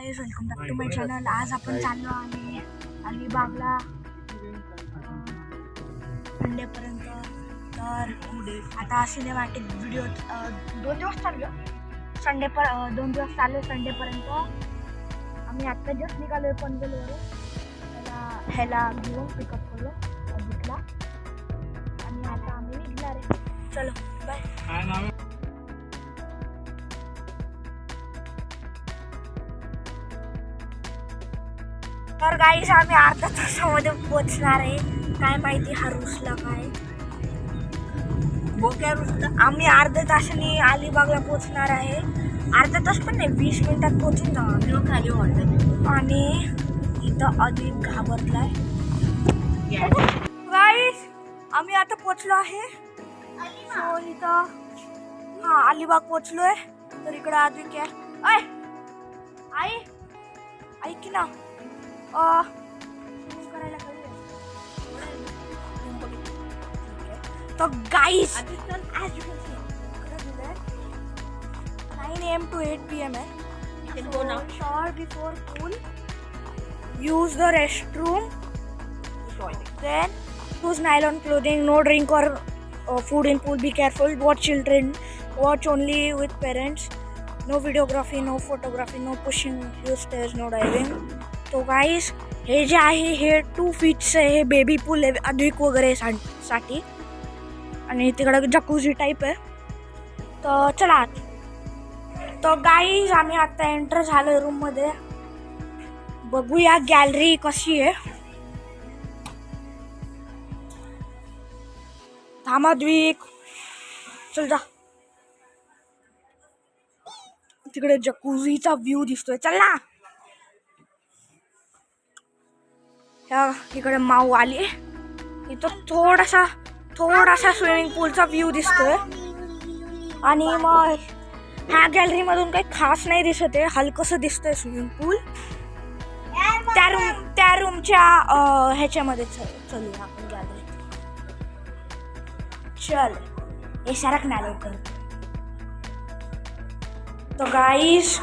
Welcome back to my channel. आज आपण चाललो आणि अलिबागला संडेपर्यंत. तर आता सिनेमॅटिक व्हिडिओ 2 दिवस चाललो. 2 दिवस चाललो संडेपर्यंत. आम्ही आत्ता जस्ट निघालो पनवेलवरून. ह्याला घेऊन पिकअप केलो अजितला आणि आता आम्ही निघणार आहे. चलो बाय. तर गाईस आम्ही अर्धा तासामध्ये पोचणार आहे. काय माहिती हा रुसला काय बोक्या रुसला. आम्ही अर्ध्या तासाने अलिबागला पोचणार आहे. अर्धा तास पण नाही, 20 मिनिटात पोचून जाऊ आम्ही खाली हॉटेल. आणि इथं अधिक घाबरलाय. गाईस आम्ही आता पोचलो आहे. सो इथं अलिबाग पोचलोय. तर इकडं अधिक आहे. आई ऐक ना, करायला तो guys as you can see 9 AM to 8 PM है. You can go now. Shower before pool. Use the restroom. Then use nylon clothing. No drink or food in pool. Be careful. Watch children. Watch only with parents. No videography. No photography. No pushing. Use stairs. No diving. तो गाईस हे जे आहे हे 2 फीटचं आहे. हे baby पूल आहे अधिक वगैरे साठी. आणि तिकडं जकूझी टाईप आहे. तर चला. तर गाईस आम्ही आता एंटर झालो रूममध्ये. बघूया गॅलरी कशी आहे. थांबा द्वीक, चल जा. तिकडे जकूझीचा व्ह्यू दिसतोय. चल ना. इकडे माऊ आली. इथं थोडासा स्विमिंग पूलचा व्ह्यू दिसतोय. आणि मग ह्या गॅलरी मधून काही खास नाही दिसत आहे. हलकस दिसतंय स्विमिंग पूल. त्या रूमच्या ह्याच्यामध्ये चलूया आपण गॅलरी. चल हे सरक ना लवकर. तो गाईस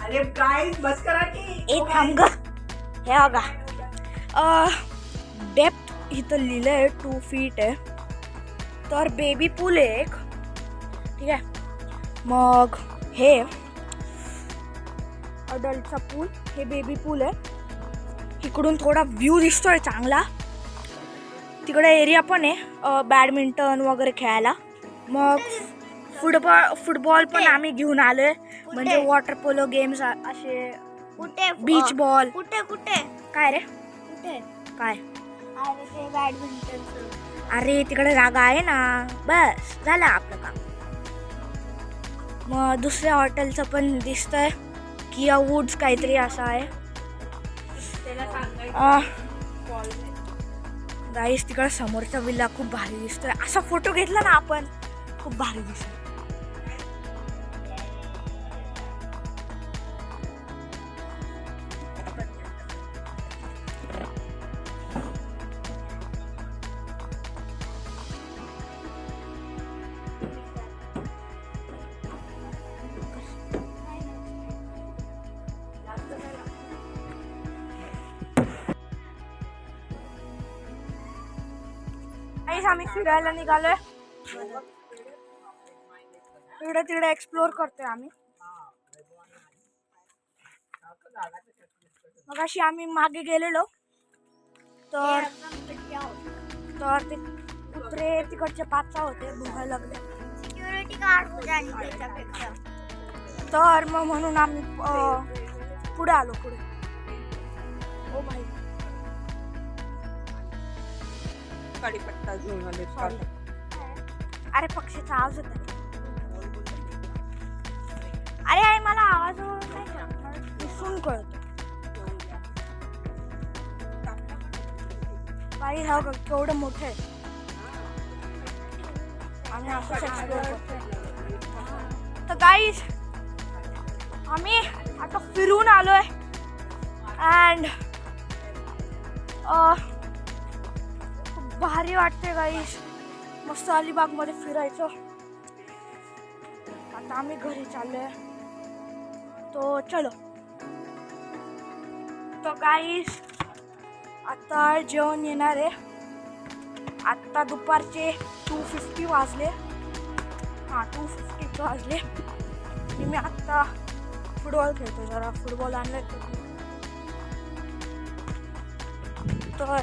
अरे गाइस बस करा की. ए थांब ग. हे बघा डेप्थ इथं लिहिलं आहे 2 फीट आहे. तर बेबी पूल आहे एक. ठीक आहे. मग हे अडल्टचा पूल, हे बेबी पूल आहे. इकडून थोडा व्ह्यू दिसतोय चांगला. तिकडे एरिया पण आहे बॅडमिंटन वगैरे खेळायला. मग फुटबॉल पण आम्ही घेऊन आलोय. म्हणजे वॉटर पोलो गेम्स असे. कुठे बीच बॉल कुठे काय रे कुठे काय. अरे ते बॅडमिंटन. अरे तिकडे जागा आहे ना. बस झालं आपलं काम. मग दुसऱ्या हॉटेलचं पण दिसतंय किया वुड्स काहीतरी असं आहे. गाईस तिकडे समोरचा विल्ला खूप भारी दिसतोय. असा फोटो घेतला ना आपण खूप भारी दिसतोय. आम्ही फिरायला निघालोय. तिकडे एक्सप्लोर करतोय आम्ही. मग अशी आम्ही मागे गेलेलो तर ते कुत्रे तिकडचे 5 होते भुकायला लागले. Security guard. तर मग म्हणून आम्ही पुढे आलो. ओ भाई कडीपत्ता घेऊन आले. अरे पक्षीचा आवाज होता. अरे मला आवाज दिसून कळतो. बाई हा केवढं मोठं आहे. आम्ही असंच एक्सप्लोर करतोय. तर गाईस आम्ही आता फिरून आलोय. अँड भारी वाटते गाईस. मस्त अलिबाग मध्ये फिरायचं. आता आम्ही घरी चाललोय. तो चलो. तो गाईस आता जेवण येणार आहे. आत्ता दुपारचे 2:50 वाजले. 2:50 वाजले. आणि मी आत्ता फुटबॉल खेळतो. जरा फुटबॉल आणलं तर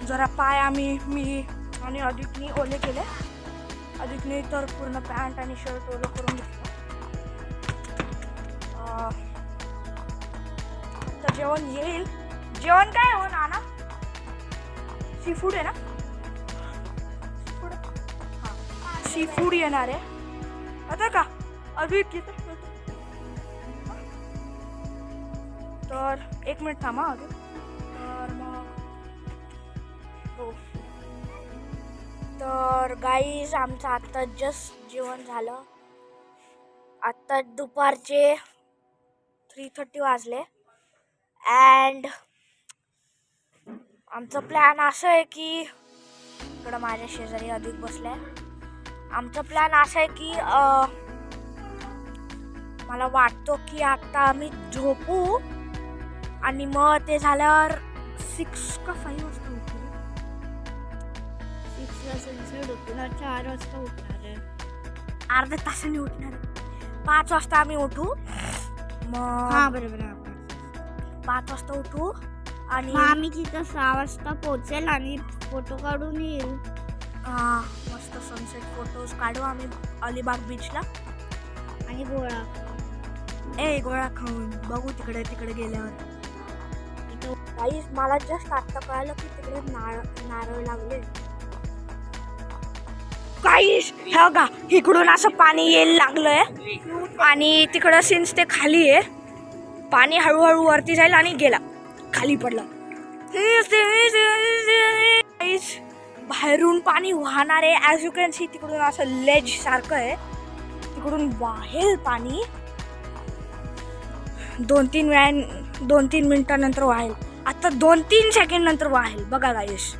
जरा पाय मी आणि अधिकनी ओले केले. अधिकने तर पूर्ण पॅन्ट आणि शर्ट ओलं करून घेतलं. आता जेवण येईल. जेवण काय हो नाना? सी फूड आहे ना? सी फूड येणार आहे आता का अधिक तर 1 मिनिट थांबा अजून. तर मग हो. तर गाईज आमचं आत्ता जस्ट जेवण झालं. आत्ता दुपारचे 3:30 वाजले. अँड आमचं प्लॅन असं आहे की इकडं माझ्या शेजारी अधिक बसलाय. आमचा प्लॅन असा आहे की मला वाटतो की आता आम्ही झोपू आणि मग ते झाल्यावर 6 का 5 वाजता उठू. 6ला सनसेट होतो ना, 4 वाजता उठणार आहे. अर्ध्या तासाने उठणार. 5 वाजता आम्ही उठू. मग हा बरोबर आहे. 5 वाजता उठू आणि मग आम्ही तिथं 6 वाजता पोहोचेल आणि फोटो काढून येऊ. मस्त सनसेट फोटोज काढू आम्ही अलिबाग बीचला. आणि गोळा गोळा खाऊन बघू तिकडे गेल्यावर. गाईस मला जस्ट आत्ता कळालं की तिकडे नारळ लागले. गाईस हे बघा इकडून असं पाणी यायला लागलंय आणि तिकडं सिन्स ते खाली आहे. पाणी हळूहळू वरती जाईल आणि गेला खाली पडला. बाहेरून पाणी वाहणार आहे. ॲज यू कॅन सी तिकडून असं लेज सारखं आहे. तिकडून वाहेल पाणी. 2-3 मिनिटानंतर वाहेल. आता 2-3 सेकंड नंतर वाहेल. बघा गाईस.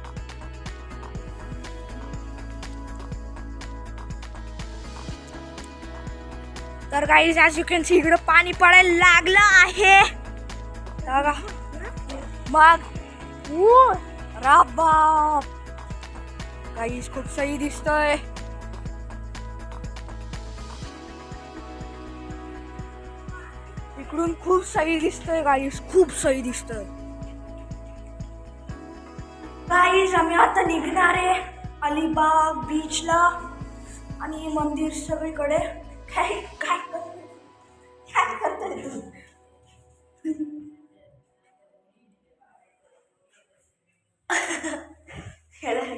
तर गाईस ॲज यू कॅन सी इकडं पाणी पडायला लागलं आहे. बघा मग बाप गाईस खूप सही दिसतोय. इकडून खूप सही दिसतोय गाईस. खूप सही दिसतोय. गाईस आम्ही आता निघणार आहे अलिबाग बीचला आणि मंदिर सगळीकडे. काय करतोय तू?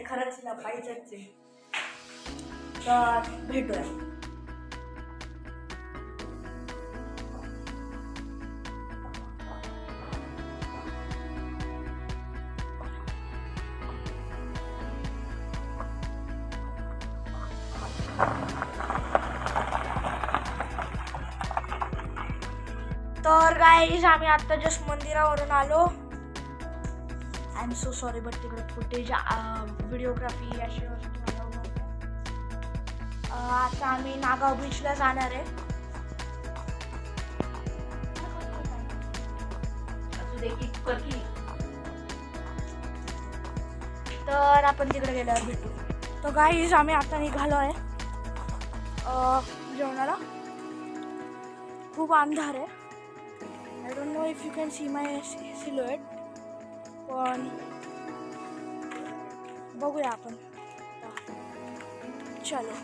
खरंच लपायचंच आहे. तर भेटूया. तर गाईज आम्ही आता जस्ट मंदिरावरून आलो. I am so sorry but तिकडे फुटेज व्हिडिओग्राफी अशी वस्तू आता आम्ही नागाव बीचला जाणार आहे. तर आपण तिकडे गेल्यावर भेटू. तर गाईज आम्ही आता निघालो आहे जेवणाला. खूप अंधार आहे. I don't know if you can see my silhouette. पण बघूया आपण. चलो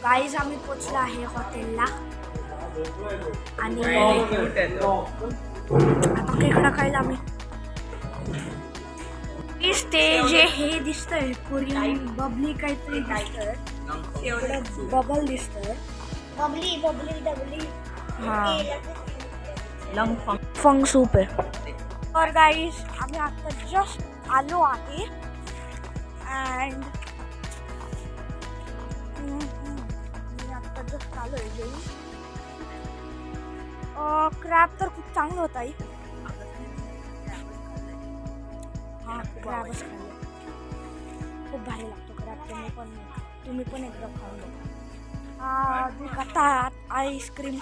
गाईज आम्ही पोचलो आहे हॉटेलला आणि आता खेकडा खायला आम्ही. ते जे हे दिसतंय कोरियन बबली काहीतरी दिसतंय. एवढं बबल दिसतंय. बबली फंग सूप आहे. तर गाईज आम्ही आता जस्ट आलो आहे अँड मी आता जस्ट आलो आहे जेवून. क्रॅब तर खूप चांगलं होता. हां क्रॅबच खाल्लं. खूप भारी लागतो क्रॅब. तुम्ही पण एकदा खाऊन बघा. आता आईस्क्रीम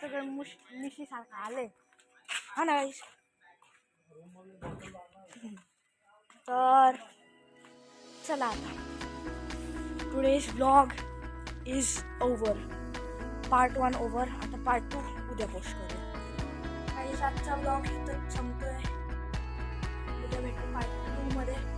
सगळं मिशी सारखं आले हा ना guys. तर चला आता today's blog is over. Part 1 over. आता पार्ट 2 उद्या पोस्ट करू. आणि आजचा ब्लॉग इथं संपतोय. उद्या भेटू पार्ट 2 मध्ये.